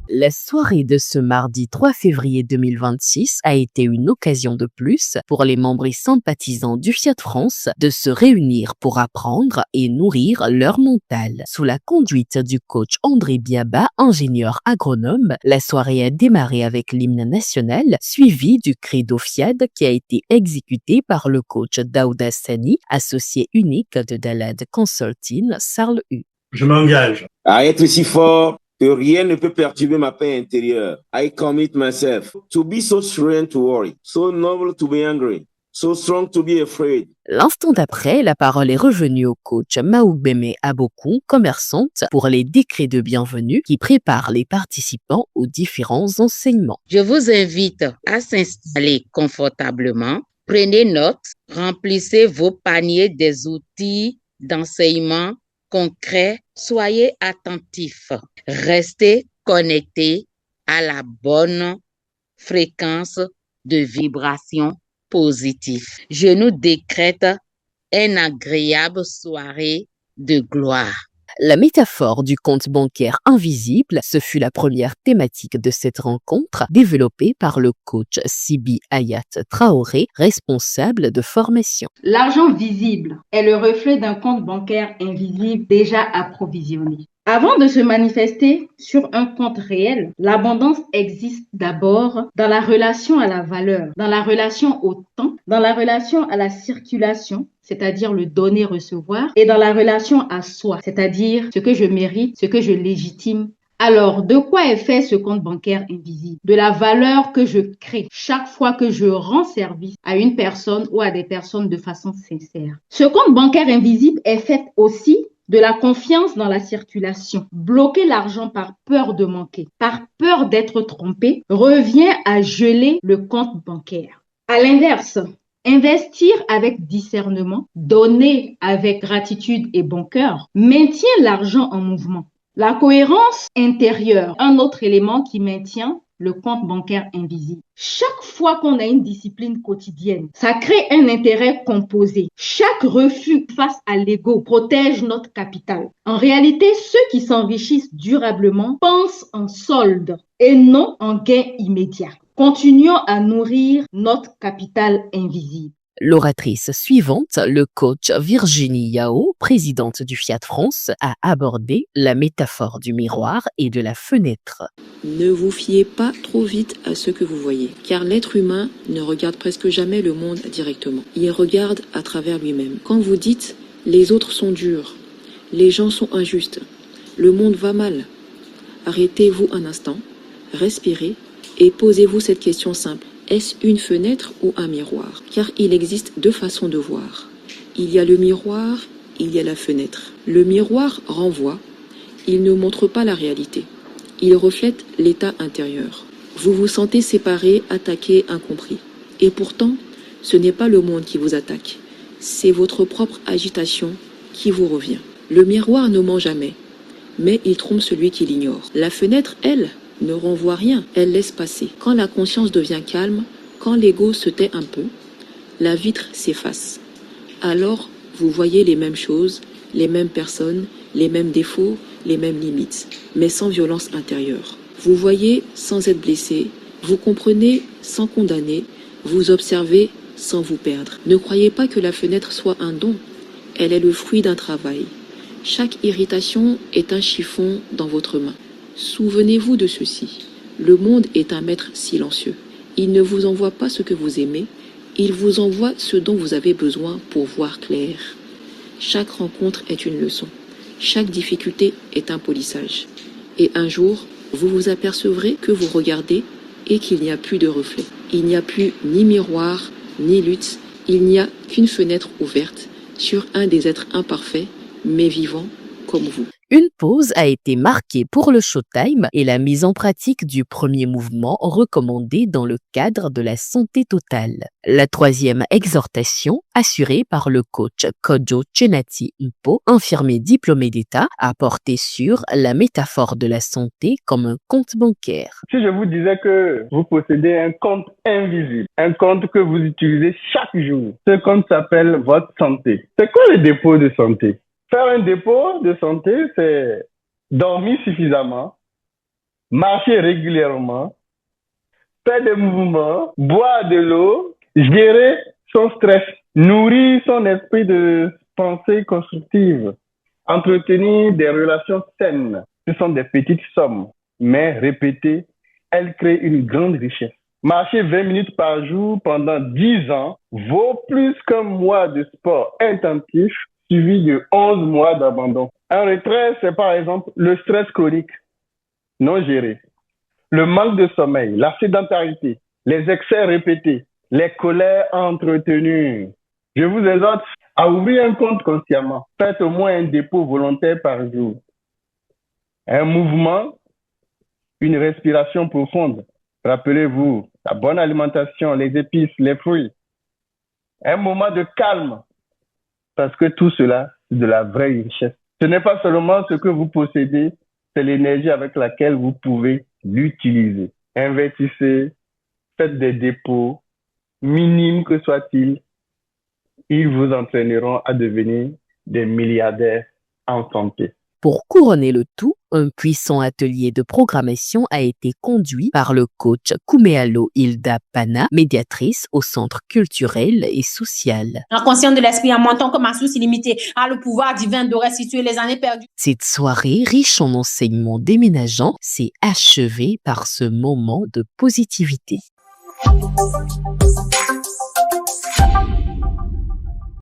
La soirée de ce mardi 3 février 2026 a été une occasion de plus pour les membres et sympathisants du Fiat France de se réunir pour apprendre et nourrir leur mental. Sous la conduite du coach André Biaba, ingénieur agronome, la soirée a démarré avec l'hymne national, suivi du credo Fiat qui a été exécuté par le coach Daouda Sani, associé unique de Dalad Consulting, Sarle U. Je m'engage à être si fort que rien ne peut perturber ma paix intérieure. I commit myself to be so strong to worry, so noble to be angry, so strong to be afraid. L'instant d'après, la parole est revenue au coach Maoubeme Abokou, commerçante, pour les décrets de bienvenue qui préparent les participants aux différents enseignements. Je vous invite à s'installer confortablement. Prenez note, remplissez vos paniers des outils d'enseignement concret, soyez attentifs, restez connectés à la bonne fréquence de vibration positive. Je nous décrète une agréable soirée de gloire. La métaphore du compte bancaire invisible, ce fut la première thématique de cette rencontre développée par le coach Sibi Hayat Traoré, responsable de formation. L'argent visible est le reflet d'un compte bancaire invisible déjà approvisionné. Avant de se manifester sur un compte réel, l'abondance existe d'abord dans la relation à la valeur, dans la relation au temps, dans la relation à la circulation, c'est-à-dire le donner-recevoir, et dans la relation à soi, c'est-à-dire ce que je mérite, ce que je légitime. Alors, de quoi est fait ce compte bancaire invisible? De la valeur que je crée chaque fois que je rends service à une personne ou à des personnes de façon sincère. Ce compte bancaire invisible est fait aussi de la confiance dans la circulation. Bloquer l'argent par peur de manquer, par peur d'être trompé, revient à geler le compte bancaire. À l'inverse, investir avec discernement, donner avec gratitude et bon cœur, maintient l'argent en mouvement. La cohérence intérieure, un autre élément qui maintient le compte bancaire invisible. Chaque fois qu'on a une discipline quotidienne, ça crée un intérêt composé. Chaque refus face à l'ego protège notre capital. En réalité, ceux qui s'enrichissent durablement pensent en solde et non en gain immédiat. Continuons à nourrir notre capital invisible. L'oratrice suivante, le coach Virginie Yao, présidente du Fiat France, a abordé la métaphore du miroir et de la fenêtre. Ne vous fiez pas trop vite à ce que vous voyez, car l'être humain ne regarde presque jamais le monde directement. Il regarde à travers lui-même. Quand vous dites « les autres sont durs »,« les gens sont injustes »,« le monde va mal », arrêtez-vous un instant, respirez et posez-vous cette question simple. Est-ce une fenêtre ou un miroir? Car il existe deux façons de voir. Il y a le miroir, il y a la fenêtre. Le miroir renvoie, il ne montre pas la réalité. Il reflète l'état intérieur. Vous vous sentez séparé, attaqué, incompris. Et pourtant, ce n'est pas le monde qui vous attaque. C'est votre propre agitation qui vous revient. Le miroir ne ment jamais, mais il trompe celui qui l'ignore. La fenêtre, elle, ne renvoie rien, elle laisse passer. Quand la conscience devient calme, quand l'ego se tait un peu, la vitre s'efface. Alors, vous voyez les mêmes choses, les mêmes personnes, les mêmes défauts, les mêmes limites, mais sans violence intérieure. Vous voyez sans être blessé, vous comprenez sans condamner, vous observez sans vous perdre. Ne croyez pas que la fenêtre soit un don, elle est le fruit d'un travail. Chaque irritation est un chiffon dans votre main. Souvenez-vous de ceci, le monde est un maître silencieux. Il ne vous envoie pas ce que vous aimez, il vous envoie ce dont vous avez besoin pour voir clair. Chaque rencontre est une leçon, chaque difficulté est un polissage. Et un jour, vous vous apercevrez que vous regardez et qu'il n'y a plus de reflet. Il n'y a plus ni miroir, ni lutte, il n'y a qu'une fenêtre ouverte sur un des êtres imparfaits, mais vivants comme vous. Une pause a été marquée pour le showtime et la mise en pratique du premier mouvement recommandé dans le cadre de la santé totale. La troisième exhortation, assurée par le coach Kojo Chenati Mpo, infirmier diplômé d'État, a porté sur la métaphore de la santé comme un compte bancaire. Si je vous disais que vous possédez un compte invisible, un compte que vous utilisez chaque jour, ce compte s'appelle votre santé. C'est quoi le dépôt de santé? Faire un dépôt de santé, c'est dormir suffisamment, marcher régulièrement, faire des mouvements, boire de l'eau, gérer son stress, nourrir son esprit de pensée constructive, entretenir des relations saines. Ce sont des petites sommes, mais répétées, elles créent une grande richesse. Marcher 20 minutes par jour pendant 10 ans vaut plus qu'un mois de sport intensif suivi de 11 mois d'abandon. Un retrait, c'est par exemple le stress chronique non géré, le manque de sommeil, la sédentarité, les excès répétés, les colères entretenues. Je vous exhorte à ouvrir un compte consciemment. Faites au moins un dépôt volontaire par jour. Un mouvement, une respiration profonde. Rappelez-vous, la bonne alimentation, les épices, les fruits. Un moment de calme, parce que tout cela, c'est de la vraie richesse. Ce n'est pas seulement ce que vous possédez, c'est l'énergie avec laquelle vous pouvez l'utiliser. Investissez, faites des dépôts, minimes que soient-ils, ils vous entraîneront à devenir des milliardaires en santé. Pour couronner le tout, un puissant atelier de programmation a été conduit par le coach Kumealo Hilda Pana, médiatrice au Centre culturel et social. En conscience de l'esprit, en montant que ma source illimitée a le pouvoir divin de restituer les années perdues. Cette soirée, riche en enseignements déménageants, s'est achevée par ce moment de positivité.